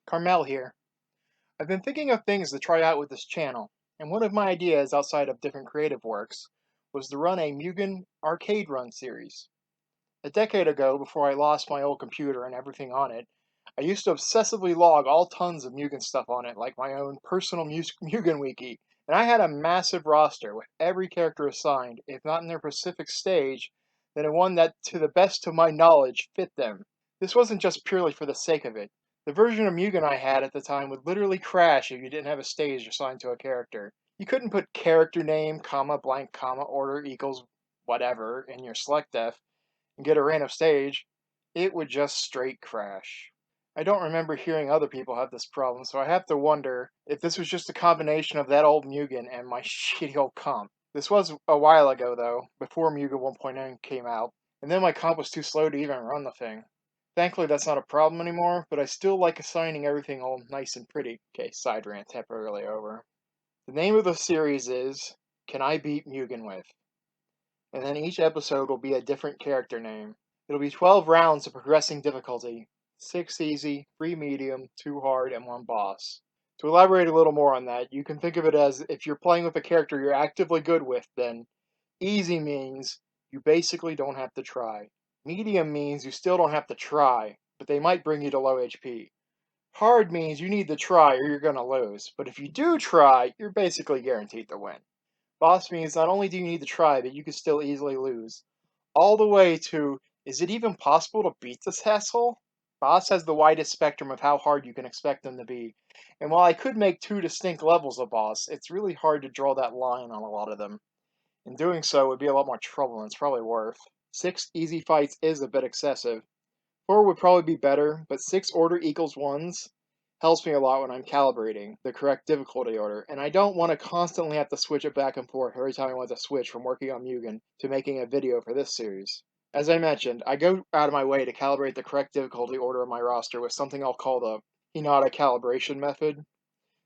Carmel here. I've been thinking of things to try out with this channel, and one of my ideas outside of different creative works was to run a Mugen arcade run series. A decade ago, before I lost my old computer and everything on it, I used to obsessively log all tons of Mugen stuff on it, like my own personal Mugen wiki, and I had a massive roster with every character assigned, if not in their specific stage, then in one that, to the best of my knowledge, fit them. This wasn't just purely for the sake of it. The version of Mugen I had at the time would literally crash if you didn't have a stage assigned to a character. You couldn't put character name, comma, blank, comma, order equals whatever in your select def and get a random stage. It would just straight crash. I don't remember hearing other people have this problem, so I have to wonder if this was just a combination of that old Mugen and my shitty old comp. This was a while ago though, before Mugen 1.9 came out, and then my comp was too slow to even run the thing. Thankfully, that's not a problem anymore, but I still like assigning everything all nice and pretty. Okay, side rant temporarily over. The name of the series is Can I Beat Mugen With? And then each episode will be a different character name. It'll be 12 rounds of progressing difficulty 6 easy, 3 medium, 2 hard, and 1 boss. To elaborate a little more on that, you can think of it as if you're playing with a character you're actively good with, then easy means you basically don't have to try. Medium means you still don't have to try, but they might bring you to low HP. Hard means you need to try or you're gonna lose, but if you do try, you're basically guaranteed to win. Boss means not only do you need to try, but you can still easily lose. All the way to, is it even possible to beat this asshole? Boss has the widest spectrum of how hard you can expect them to be, and while I could make 2 distinct levels of boss, it's really hard to draw that line on a lot of them. And doing so would be a lot more trouble than it's probably worth. 6 easy fights is a bit excessive. 4 would probably be better, but 6 order equals 1s helps me a lot when I'm calibrating the correct difficulty order, and I don't want to constantly have to switch it back and forth every time I want to switch from working on Mugen to making a video for this series. As I mentioned, I go out of my way to calibrate the correct difficulty order of my roster with something I'll call the Hinata calibration method.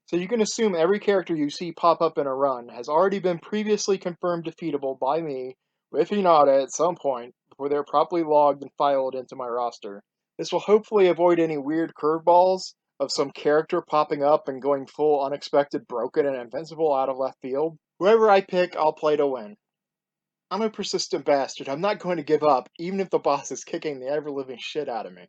So you can assume every character you see pop up in a run has already been previously confirmed defeatable by me with Hinata at some point before they're properly logged and filed into my roster. This will hopefully avoid any weird curveballs of some character popping up and going full unexpected broken and invincible out of left field. Whoever I pick, I'll play to win. I'm a persistent bastard. I'm not going to give up, even if the boss is kicking the ever-living shit out of me.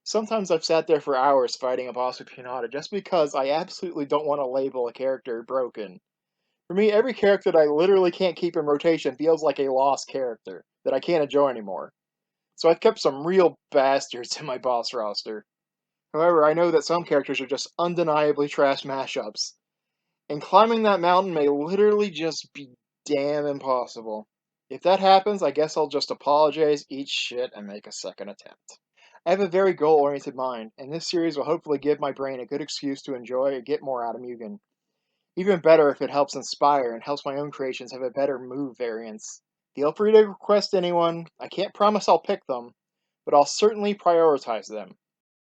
Sometimes I've sat there for hours fighting a boss with Hinata just because I absolutely don't want to label a character broken. For me, every character that I literally can't keep in rotation feels like a lost character that I can't enjoy anymore. So I've kept some real bastards in my boss roster. However, I know that some characters are just undeniably trash mashups, and climbing that mountain may literally just be damn impossible. If that happens, I guess I'll just apologize, eat shit, and make a second attempt. I have a very goal-oriented mind, and this series will hopefully give my brain a good excuse to enjoy and get more out of Mugen. Even better if it helps inspire and helps my own creations have a better move variance. Feel free to request anyone. I can't promise I'll pick them, but I'll certainly prioritize them.